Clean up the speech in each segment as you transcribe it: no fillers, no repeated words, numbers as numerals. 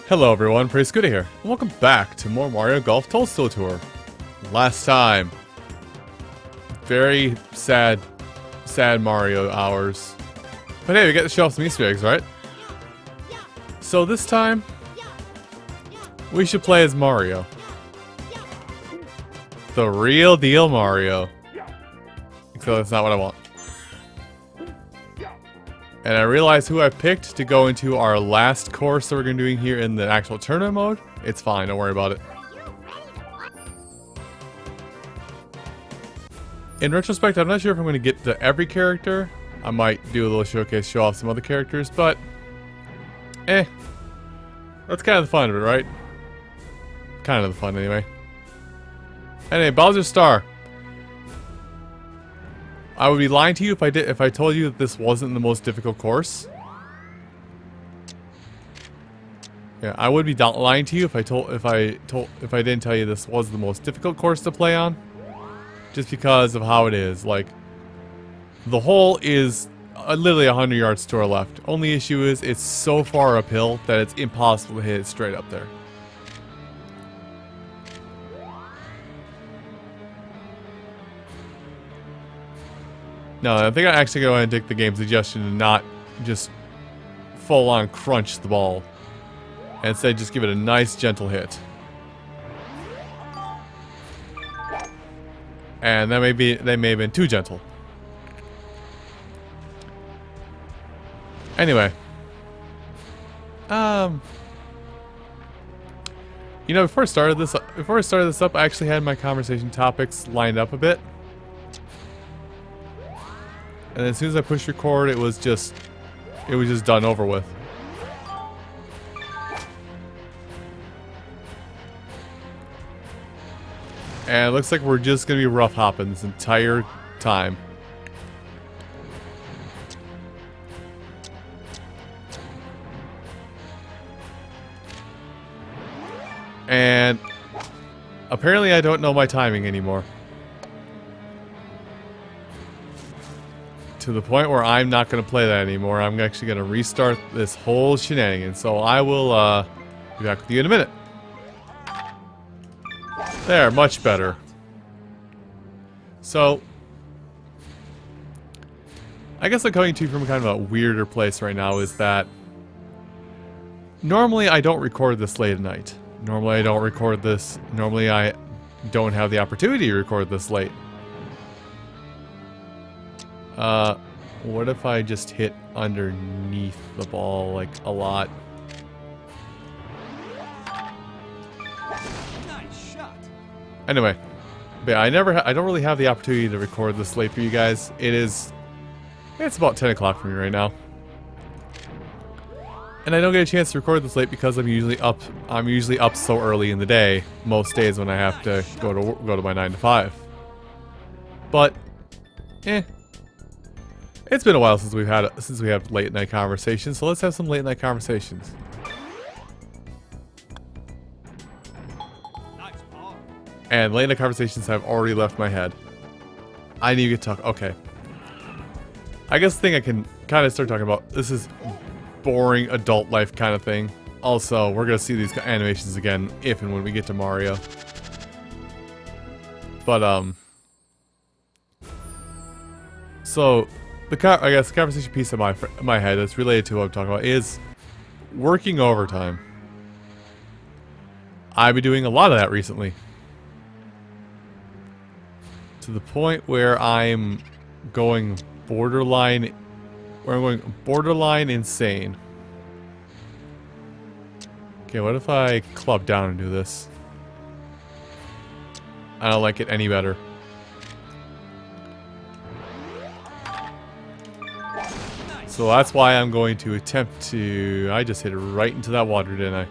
Hello everyone, Praise Good here, and welcome back to more Mario Golf Toadstool Tour. Last time, very sad Mario hours. But hey, we get to show off some Easter eggs, right? So this time, we should play as Mario. The real deal Mario. Except that's not what I want. And I realized who I picked to go into our last course that we're going to be doing here in the actual tournament mode. It's fine, don't worry about it. In retrospect, I'm not sure if I'm going to get to every character. I might do a little showcase, show off some other characters, but... that's kind of the fun of it, right? Kind of the fun, anyway. Anyway, Bowser's Star. I would be lying to you if I told you that this wasn't the most difficult course. Yeah, I would be lying to you if I didn't tell you this was the most difficult course to play on. Just because of how it is. Like, the hole is literally 100 yards to our left. Only issue is it's so far uphill that it's impossible to hit it straight up there. No, I think I actually go ahead and take the game suggestion and not just full-on crunch the ball. And instead just give it a nice gentle hit. And they may have been too gentle. Anyway. You know, before I started this up, I actually had my conversation topics lined up a bit. And as soon as I pushed record, it was just done over with. And it looks like we're just gonna be rough hopping this entire time. And apparently I don't know my timing anymore. To the point where I'm not going to play that anymore. I'm actually going to restart this whole shenanigan. So I will be back with you in a minute. There, much better. So, I guess I'm coming to you from kind of a weirder place right now is that normally I don't record this late at night. Normally I don't record this. Normally I don't have the opportunity to record this late. What if I just hit underneath the ball, like, a lot? Nice shot. Anyway, but I don't really have the opportunity to record this late for you guys. It's about 10 o'clock for me right now. And I don't get a chance to record this late because I'm usually up so early in the day, most days when I have to go to my 9 to 5. But, it's been a while since we have late night conversations, so let's have some late night conversations. Nice ball. And late night conversations have already left my head. I need to talk. Okay. I guess the thing I can kind of start talking about. This is boring adult life kind of thing. Also, we're gonna see these animations again if and when we get to Mario. But so. I guess the conversation piece of my head that's related to what I'm talking about is working overtime. I've been doing a lot of that recently. To the point where I'm going borderline insane. Okay, what if I club down and do this? I don't like it any better. So that's why I'm going to attempt to... I just hit it right into that water, didn't I?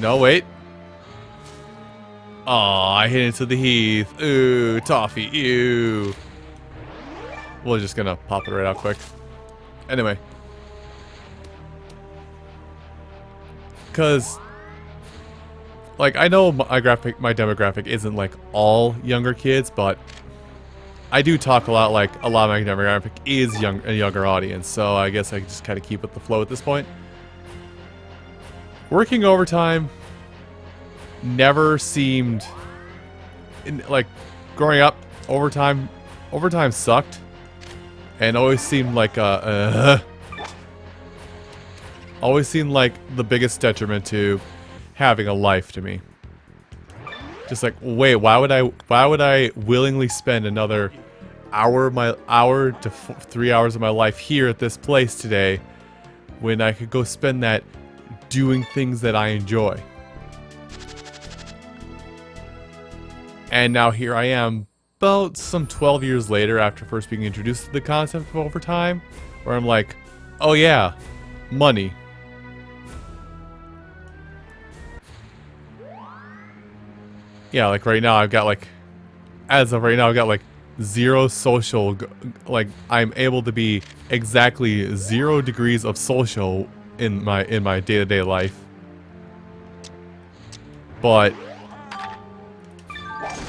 No, wait. Oh, I hit into the heath. Ooh, toffee. Ew. We're just gonna pop it right out quick. Anyway. Because... like, I know my demographic isn't, like, all younger kids, but... I do talk a lot, like, a lot of my demographic is a younger audience, so I guess I just kind of keep with the flow at this point. working overtime never seemed like growing up. Overtime sucked, and always seemed like always seemed like the biggest detriment to having a life to me. Just like, wait, why would I willingly spend another hour to 3 hours of my life here at this place today when I could go spend that doing things that I enjoy? And now here I am, about some 12 years later, after first being introduced to the concept of overtime, where I'm like, oh yeah, money. Yeah, like right now I've got like, as of right now I've got like zero social, like I'm able to be exactly 0 degrees of social in my day-to-day life. But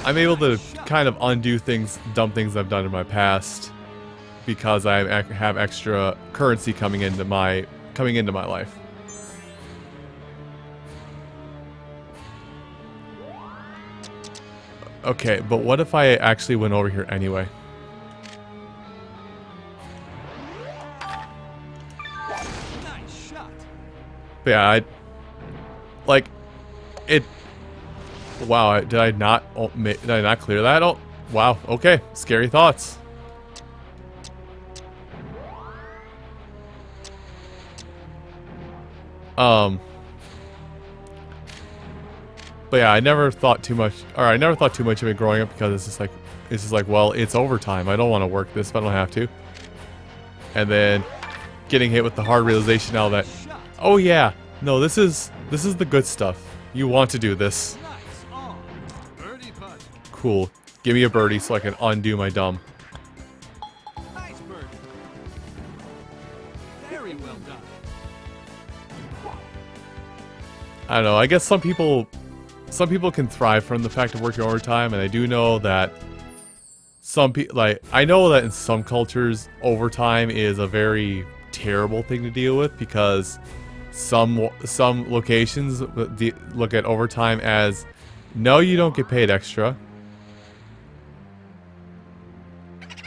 I'm able to kind of undo things, dumb things I've done in my past, because I have extra currency coming into my life. Okay, but what if I actually went over here anyway? Nice shot. But yeah, wow, did I not clear that? Oh, wow, okay, scary thoughts. But yeah, I never thought too much of it growing up, because it's just like, well, it's overtime. I don't want to work this if I don't have to. And then getting hit with the hard realization now that, oh yeah, no, this is the good stuff. You want to do this. Cool. Give me a birdie so I can undo my dumb. Nice birdie. Very well done. I don't know. I guess some people can thrive from the fact of working overtime, and I do know that I know that in some cultures overtime is a very terrible thing to deal with, because some locations look at overtime as, no, you don't get paid extra.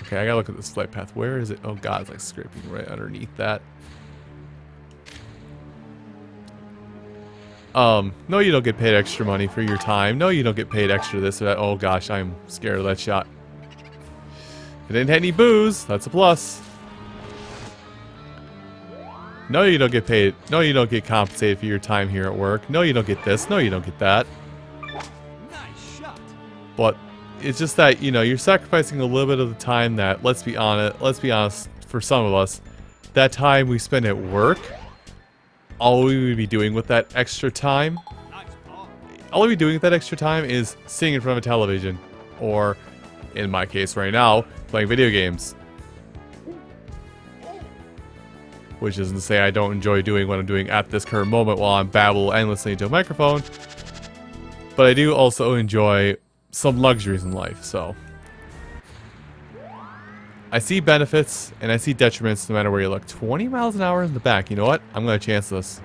Okay, I gotta look at this flight path. Where is it? Oh god, it's like scraping right underneath that. No, you don't get paid extra money for your time. No, you don't get paid extra this or that. Oh gosh, I'm scared of that shot. It didn't hit any booze. That's a plus. No, you don't get paid. No, you don't get compensated for your time here at work. No, you don't get this. No, you don't get that. Nice shot. But it's just that, you know, you're sacrificing a little bit of the time that, let's be honest, for some of us, that time we spend at work, all we would be doing with that extra time, all we'd be doing with that extra time is sitting in front of a television, or, in my case right now, playing video games. Which isn't to say I don't enjoy doing what I'm doing at this current moment while I'm babble endlessly into a microphone, but I do also enjoy some luxuries in life, so I see benefits and I see detriments no matter where you look. 20 miles an hour in the back. You know what? I'm gonna chance this.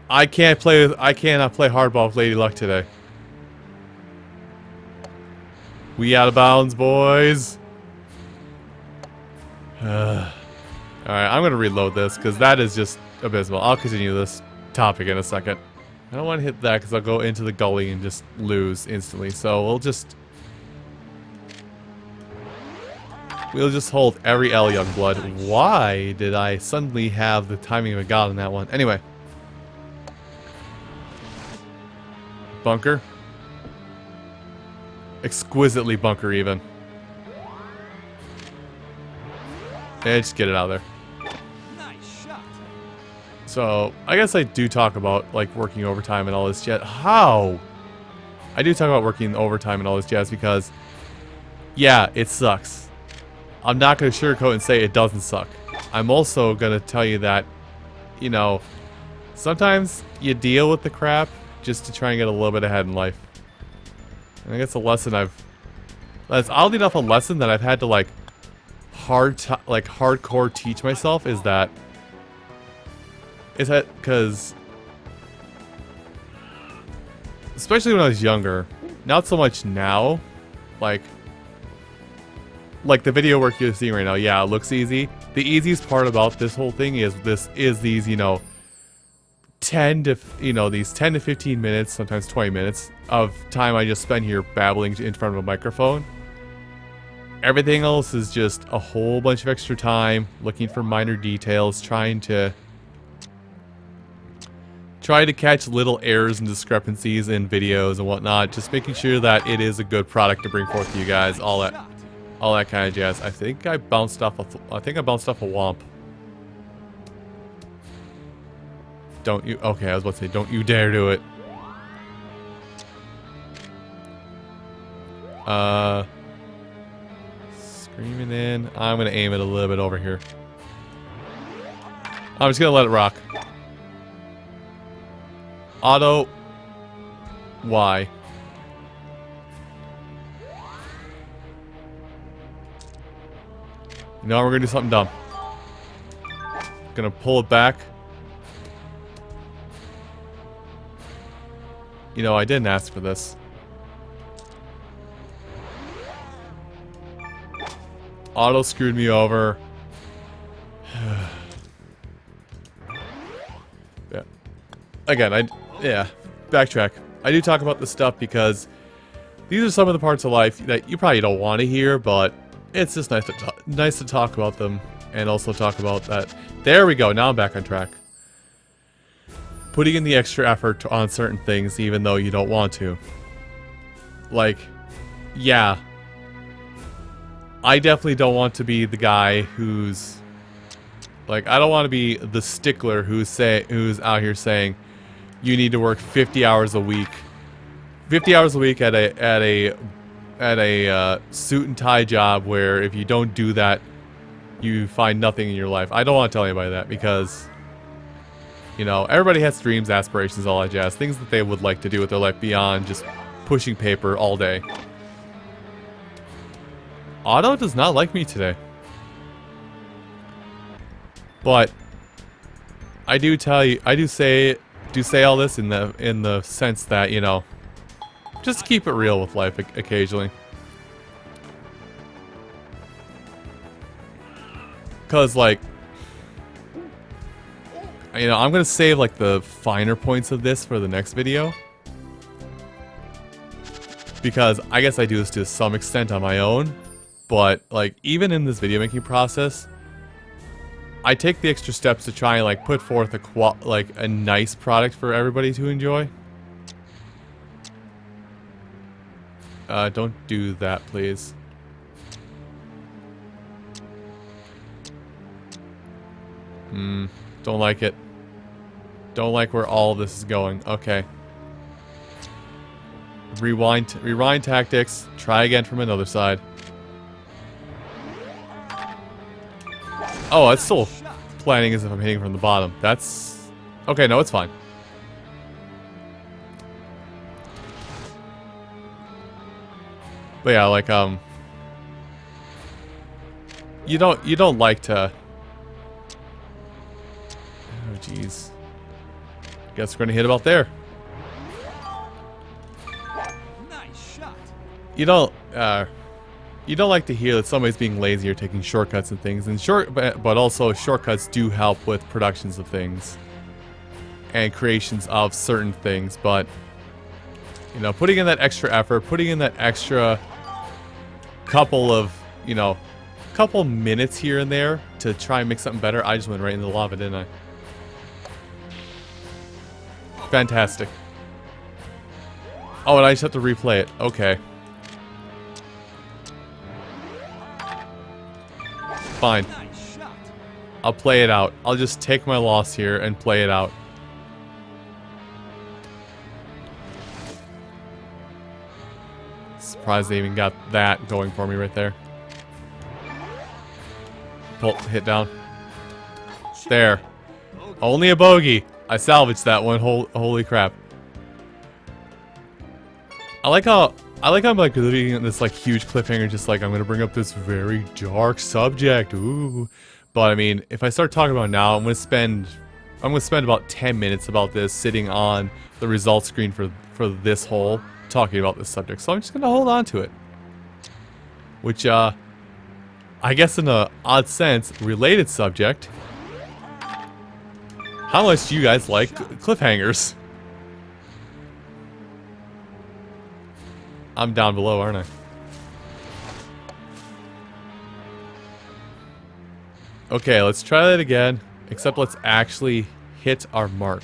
I cannot play hardball with Lady Luck today. We out of bounds, boys. Alright, I'm gonna reload this because that is just abysmal. I'll continue this topic in a second. I don't want to hit that because I'll go into the gully and just lose instantly. So we'll just hold every L, young blood. Why did I suddenly have the timing of a god on that one? Anyway. Bunker. Exquisitely bunker even. Yeah, just get it out of there. Nice shot. So, I guess I do talk about, like, working overtime and all this jazz. How? I do talk about working overtime and all this jazz because, yeah, it sucks. I'm not going to sugarcoat and say it doesn't suck. I'm also going to tell you that, you know, sometimes you deal with the crap just to try and get a little bit ahead in life. I think it's a lesson that's oddly enough a lesson that I've had to, like, hardcore teach myself, is that is that because, especially when I was younger, not so much now, like the video work you're seeing right now, yeah, it looks easy. The easiest part about this whole thing is these, you know, 10 to 15 minutes, sometimes 20 minutes of time I just spend here babbling in front of a microphone. Everything else is just a whole bunch of extra time looking for minor details, trying to catch little errors and discrepancies in videos and whatnot, just making sure that it is a good product to bring forth to you guys, all that kind of jazz. I think I bounced off a womp. Don't you? Okay, I was about to say, don't you dare do it. Screaming in. I'm gonna aim it a little bit over here. I'm just gonna let it rock. Auto. Y. No, we're gonna do something dumb. Gonna pull it back. You know, I didn't ask for this. Auto screwed me over. Yeah. Again, backtrack. I do talk about this stuff because these are some of the parts of life that you probably don't want to hear, but it's just nice to talk about them and also talk about that. There we go. Now I'm back on track. Putting in the extra effort on certain things even though you don't want to. Like, yeah. I definitely don't want to be the guy who's... Like, I don't want to be the stickler who's out here saying you need to work 50 hours a week. 50 hours a week at a suit and tie job where if you don't do that, you find nothing in your life. I don't want to tell anybody that because... You know, everybody has dreams, aspirations, all that jazz. Things that they would like to do with their life beyond just pushing paper all day. Otto does not like me today. But I do say all this in the sense that, you know, just keep it real with life occasionally. Cause like, you know, I'm gonna save like the finer points of this for the next video. Because I guess I do this to some extent on my own. But like, even in this video making process, I take the extra steps to try and like put forth a nice product for everybody to enjoy. Don't do that, please. Don't like it. Don't like where all this is going. Okay. Rewind tactics. Try again from another side. Oh, it's still planning as if I'm hitting from the bottom. That's... Okay, no, it's fine. But yeah, like, you don't like to... Oh, jeez. Guess we're gonna hit about there. Nice shot. You don't like to hear that somebody's being lazy or taking shortcuts and things. And but also shortcuts do help with productions of things and creations of certain things. But you know, putting in that extra effort, putting in that extra couple minutes here and there to try and make something better. I just went right into the lava, didn't I? Fantastic. Oh, and I just have to replay it. Okay. Fine. I'll play it out. I'll just take my loss here and play it out. Surprised they even got that going for me right there. Pull, hit down. There. Only a bogey. I salvaged that one. Holy crap. I like how I'm like living in this like huge cliffhanger, just like I'm gonna bring up this very dark subject. Ooh. But I mean, if I start talking about it now, I'm gonna spend I'm gonna spend about 10 minutes about this sitting on the results screen for this hole, talking about this subject. So I'm just gonna hold on to it. Which, I guess in a odd sense, related subject. How much do you guys like cliffhangers? I'm down below, aren't I? Okay, let's try that again. Except let's actually hit our mark.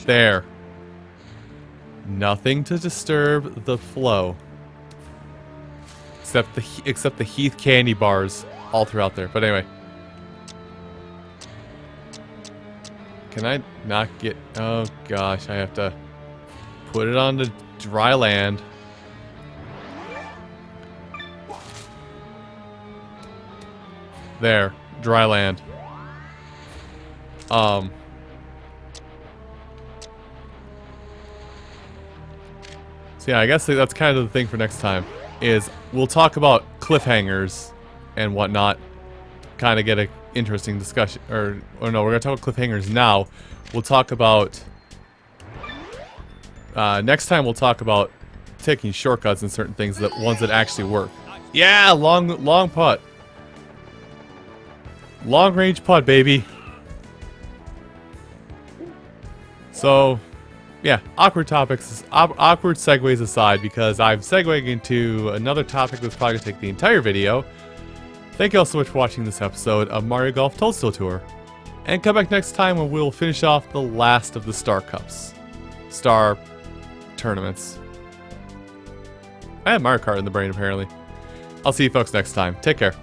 There. Nothing to disturb the flow. Except the Heath candy bars all throughout there. But anyway. Can I not get... Oh gosh, I have to put it on the dry land. There. Dry land. So yeah, I guess that's kind of the thing for next time. Is we'll talk about cliffhangers and whatnot. Kind of get an interesting discussion. Or no, we're going to talk about cliffhangers now. We'll talk about... next time we'll talk about taking shortcuts and certain things, that ones that actually work. Yeah, long putt. Long range putt, baby. So, yeah, awkward topics, awkward segues aside, because I'm segueing into another topic that's probably going to take the entire video. Thank you all so much for watching this episode of Mario Golf Toadstool Tour. And come back next time when we'll finish off the last of the Star Cups. Star tournaments. I have Mario Kart in the brain, apparently. I'll see you folks next time. Take care.